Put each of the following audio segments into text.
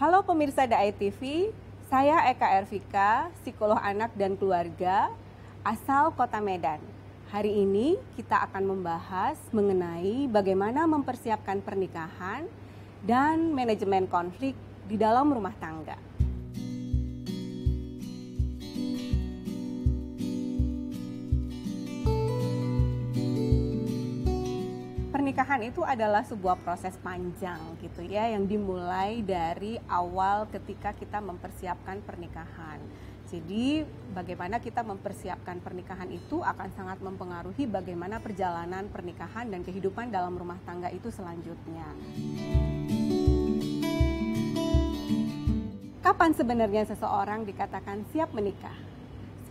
Halo pemirsa DAI TV, saya Eka Ervika, psikolog anak dan keluarga, asal Kota Medan. Hari ini kita akan membahas mengenai bagaimana mempersiapkan pernikahan dan manajemen konflik di dalam rumah tangga. Pernikahan itu adalah sebuah proses panjang gitu ya, yang dimulai dari awal ketika kita mempersiapkan pernikahan. Jadi bagaimana kita mempersiapkan pernikahan itu akan sangat mempengaruhi bagaimana perjalanan pernikahan dan kehidupan dalam rumah tangga itu selanjutnya. Kapan sebenarnya seseorang dikatakan siap menikah?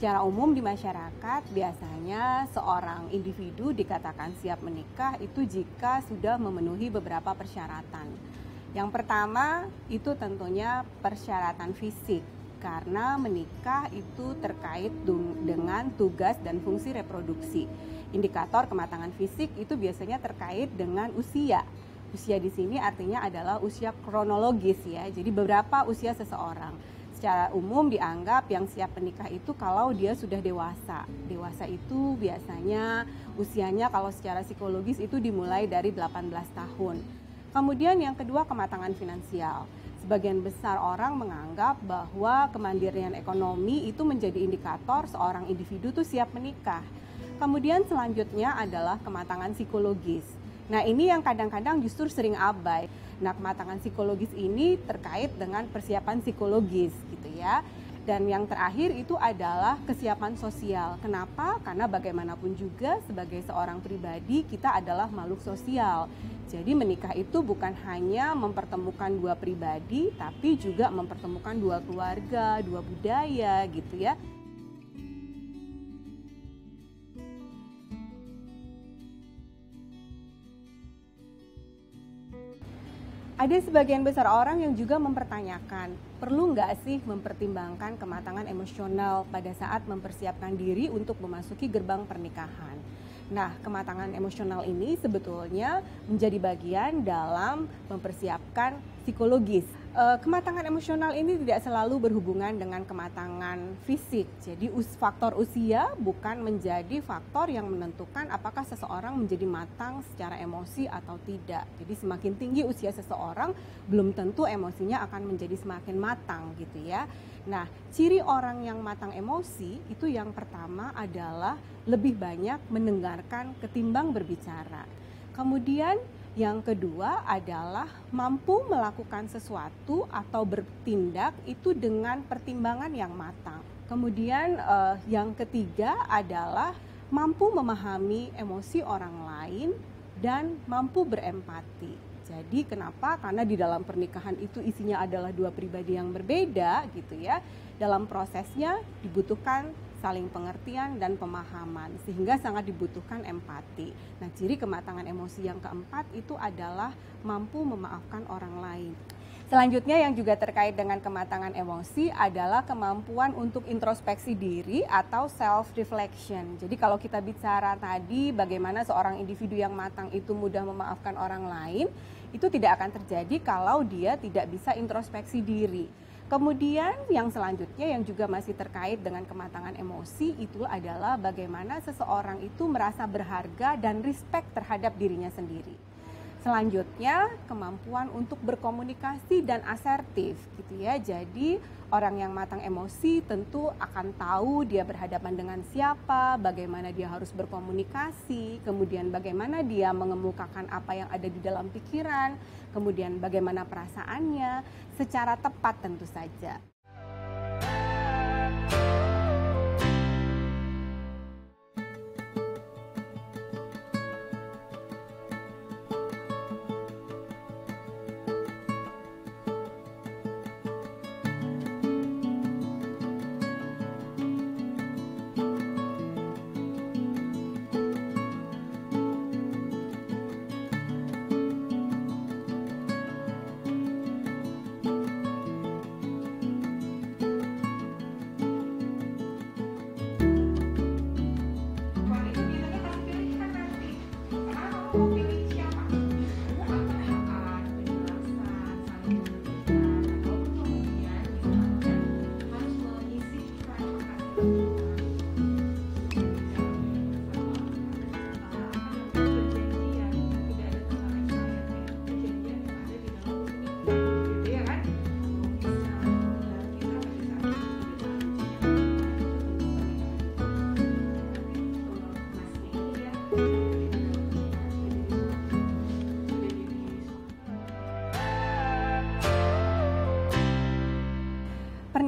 Secara umum di masyarakat biasanya seorang individu dikatakan siap menikah itu jika sudah memenuhi beberapa persyaratan. Yang pertama itu tentunya persyaratan fisik, karena menikah itu terkait dengan tugas dan fungsi reproduksi. Indikator kematangan fisik itu biasanya terkait dengan usia. Usia di sini artinya adalah usia kronologis ya, jadi beberapa usia seseorang. Secara umum dianggap yang siap menikah itu kalau dia sudah dewasa. Dewasa itu biasanya usianya kalau secara psikologis itu dimulai dari 18 tahun. Kemudian yang kedua kematangan finansial. Sebagian besar orang menganggap bahwa kemandirian ekonomi itu menjadi indikator seorang individu tuh siap menikah. Kemudian selanjutnya adalah kematangan psikologis. Nah ini yang kadang-kadang justru sering abai. Nah kematangan psikologis ini terkait dengan persiapan psikologis gitu ya. Dan yang terakhir itu adalah kesiapan sosial. Kenapa? Karena bagaimanapun juga sebagai seorang pribadi kita adalah makhluk sosial. Jadi menikah itu bukan hanya mempertemukan dua pribadi, tapi juga mempertemukan dua keluarga, dua budaya gitu ya. Ada sebagian besar orang yang juga mempertanyakan, perlu nggak sih mempertimbangkan kematangan emosional pada saat mempersiapkan diri untuk memasuki gerbang pernikahan? Nah, kematangan emosional ini sebetulnya menjadi bagian dalam mempersiapkan psikologis. Kematangan emosional ini tidak selalu berhubungan dengan kematangan fisik. Jadi faktor usia bukan menjadi faktor yang menentukan apakah seseorang menjadi matang secara emosi atau tidak. Jadi semakin tinggi usia seseorang, belum tentu emosinya akan menjadi semakin matang gitu ya. Nah, ciri orang yang matang emosi itu yang pertama adalah lebih banyak mendengarkan ketimbang berbicara. Kemudian yang kedua adalah mampu melakukan sesuatu atau bertindak itu dengan pertimbangan yang matang. Kemudian yang ketiga adalah mampu memahami emosi orang lain dan mampu berempati. Jadi kenapa? Karena di dalam pernikahan itu isinya adalah dua pribadi yang berbeda gitu ya. Dalam prosesnya dibutuhkan saling pengertian dan pemahaman, sehingga sangat dibutuhkan empati. Nah, ciri kematangan emosi yang keempat itu adalah mampu memaafkan orang lain. Selanjutnya yang juga terkait dengan kematangan emosi adalah kemampuan untuk introspeksi diri atau self-reflection. Jadi kalau kita bicara tadi bagaimana seorang individu yang matang itu mudah memaafkan orang lain, itu tidak akan terjadi kalau dia tidak bisa introspeksi diri. Kemudian yang selanjutnya yang juga masih terkait dengan kematangan emosi itu adalah bagaimana seseorang itu merasa berharga dan respect terhadap dirinya sendiri. Selanjutnya kemampuan untuk berkomunikasi dan asertif gitu ya. Jadi orang yang matang emosi tentu akan tahu dia berhadapan dengan siapa, bagaimana dia harus berkomunikasi, kemudian bagaimana dia mengemukakan apa yang ada di dalam pikiran, kemudian bagaimana perasaannya secara tepat tentu saja.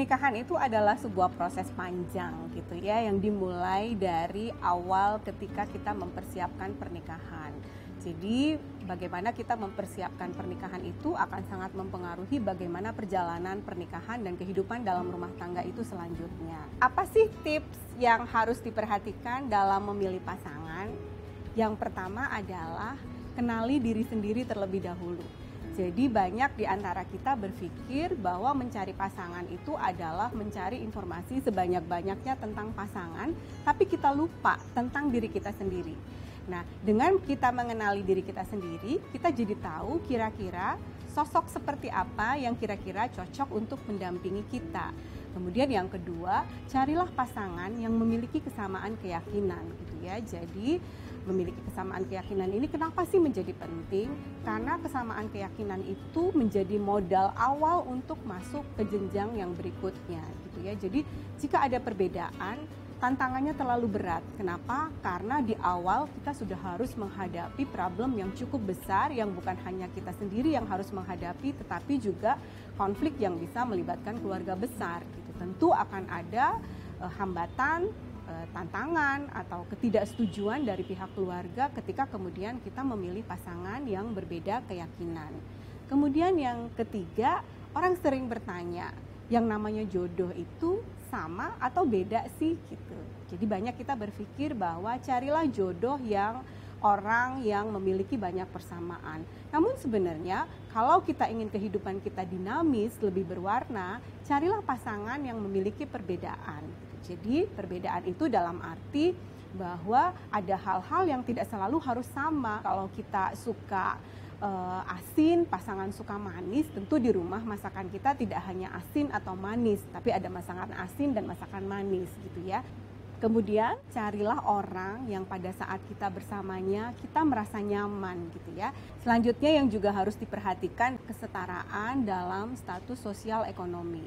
Pernikahan itu adalah sebuah proses panjang gitu ya, yang dimulai dari awal ketika kita mempersiapkan pernikahan. Jadi bagaimana kita mempersiapkan pernikahan itu akan sangat mempengaruhi bagaimana perjalanan pernikahan dan kehidupan dalam rumah tangga itu selanjutnya. Apa sih tips yang harus diperhatikan dalam memilih pasangan? Yang pertama adalah kenali diri sendiri terlebih dahulu. Jadi banyak di antara kita berpikir bahwa mencari pasangan itu adalah mencari informasi sebanyak-banyaknya tentang pasangan, tapi kita lupa tentang diri kita sendiri. Nah, dengan kita mengenali diri kita sendiri, kita jadi tahu kira-kira sosok seperti apa yang kira-kira cocok untuk mendampingi kita. Kemudian yang kedua, carilah pasangan yang memiliki kesamaan keyakinan gitu ya. Jadi memiliki kesamaan keyakinan ini kenapa sih menjadi penting? Karena kesamaan keyakinan itu menjadi modal awal untuk masuk ke jenjang yang berikutnya gitu ya. Jadi jika ada perbedaan, tantangannya terlalu berat. Kenapa? Karena di awal kita sudah harus menghadapi problem yang cukup besar yang bukan hanya kita sendiri yang harus menghadapi, tetapi juga konflik yang bisa melibatkan keluarga besar gitu. Tentu akan ada hambatan, tantangan atau ketidaksetujuan dari pihak keluarga ketika kemudian kita memilih pasangan yang berbeda keyakinan. Kemudian yang ketiga, orang sering bertanya, yang namanya jodoh itu sama atau beda sih gitu. Jadi banyak kita berpikir bahwa carilah jodoh yang orang yang memiliki banyak persamaan. Namun sebenarnya kalau kita ingin kehidupan kita dinamis, lebih berwarna, carilah pasangan yang memiliki perbedaan. Jadi perbedaan itu dalam arti bahwa ada hal-hal yang tidak selalu harus sama. Kalau kita suka asin, pasangan suka manis, tentu di rumah masakan kita tidak hanya asin atau manis, tapi ada masakan asin dan masakan manis gitu ya. Kemudian carilah orang yang pada saat kita bersamanya kita merasa nyaman gitu ya. Selanjutnya yang juga harus diperhatikan kesetaraan dalam status sosial ekonomi.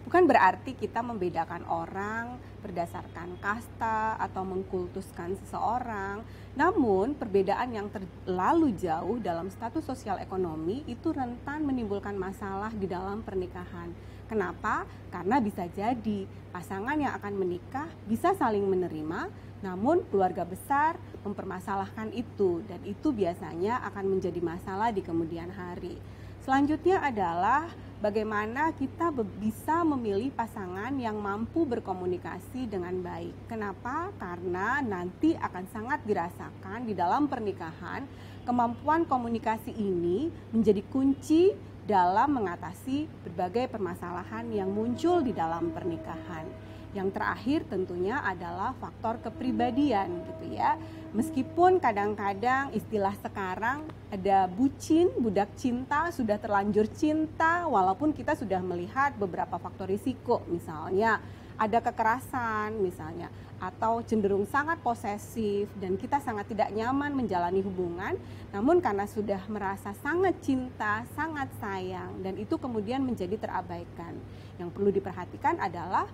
Bukan berarti kita membedakan orang berdasarkan kasta atau mengkultuskan seseorang. Namun perbedaan yang terlalu jauh dalam status sosial ekonomi itu rentan menimbulkan masalah di dalam pernikahan. Kenapa? Karena bisa jadi pasangan yang akan menikah bisa saling menerima, namun keluarga besar mempermasalahkan itu dan itu biasanya akan menjadi masalah di kemudian hari. Selanjutnya adalah bagaimana kita bisa memilih pasangan yang mampu berkomunikasi dengan baik. Kenapa? Karena nanti akan sangat dirasakan di dalam pernikahan, kemampuan komunikasi ini menjadi kunci dalam mengatasi berbagai permasalahan yang muncul di dalam pernikahan. Yang terakhir tentunya adalah faktor kepribadian gitu ya. Meskipun kadang-kadang istilah sekarang ada bucin, budak cinta, sudah terlanjur cinta, walaupun kita sudah melihat beberapa faktor risiko, misalnya ada kekerasan misalnya, atau cenderung sangat posesif dan kita sangat tidak nyaman menjalani hubungan, namun karena sudah merasa sangat cinta, sangat sayang, dan itu kemudian menjadi terabaikan. Yang perlu diperhatikan adalah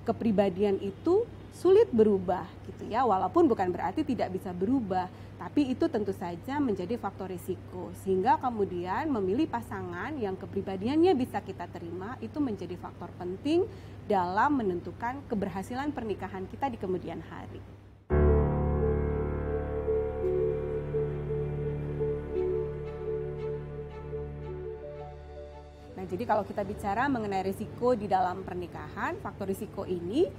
kepribadian itu sulit berubah gitu ya, walaupun bukan berarti tidak bisa berubah, tapi itu tentu saja menjadi faktor risiko, sehingga kemudian memilih pasangan yang kepribadiannya bisa kita terima itu menjadi faktor penting dalam menentukan keberhasilan pernikahan kita di kemudian hari. Nah, jadi kalau kita bicara mengenai risiko di dalam pernikahan, faktor risiko ini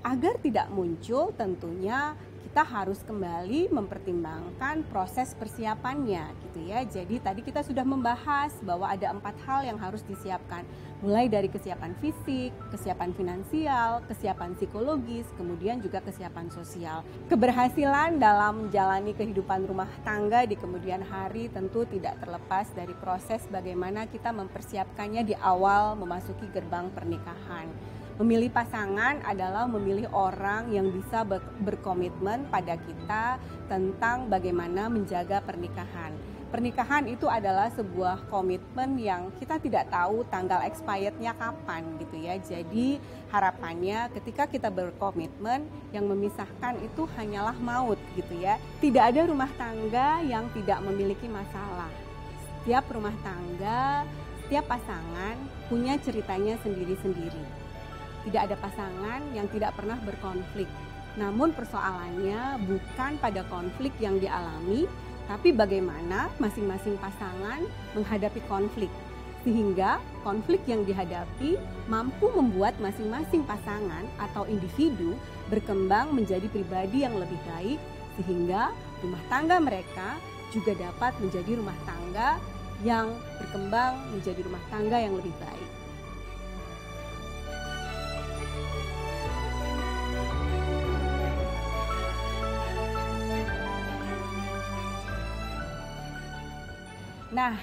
agar tidak muncul tentunya kita harus kembali mempertimbangkan proses persiapannya gitu ya. Jadi tadi kita sudah membahas bahwa ada 4 hal yang harus disiapkan. Mulai dari kesiapan fisik, kesiapan finansial, kesiapan psikologis, kemudian juga kesiapan sosial. Keberhasilan dalam menjalani kehidupan rumah tangga di kemudian hari tentu tidak terlepas dari proses bagaimana kita mempersiapkannya di awal memasuki gerbang pernikahan. Memilih pasangan adalah memilih orang yang bisa berkomitmen pada kita tentang bagaimana menjaga pernikahan. Pernikahan itu adalah sebuah komitmen yang kita tidak tahu tanggal expirednya kapan gitu ya. Jadi harapannya ketika kita berkomitmen, yang memisahkan itu hanyalah maut gitu ya. Tidak ada rumah tangga yang tidak memiliki masalah. Setiap rumah tangga, setiap pasangan punya ceritanya sendiri-sendiri. tidak ada pasangan yang tidak pernah berkonflik. Namun persoalannya bukan pada konflik yang dialami, tapi bagaimana masing-masing pasangan menghadapi konflik. Sehingga konflik yang dihadapi mampu membuat masing-masing pasangan atau individu berkembang menjadi pribadi yang lebih baik, sehingga rumah tangga mereka juga dapat menjadi rumah tangga yang berkembang menjadi rumah tangga yang lebih baik. Nah,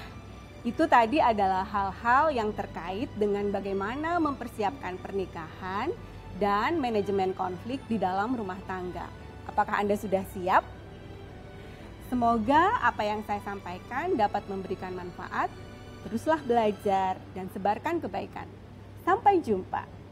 itu tadi adalah hal-hal yang terkait dengan bagaimana mempersiapkan pernikahan dan manajemen konflik di dalam rumah tangga. Apakah Anda sudah siap? Semoga apa yang saya sampaikan dapat memberikan manfaat. Teruslah belajar dan sebarkan kebaikan. Sampai jumpa.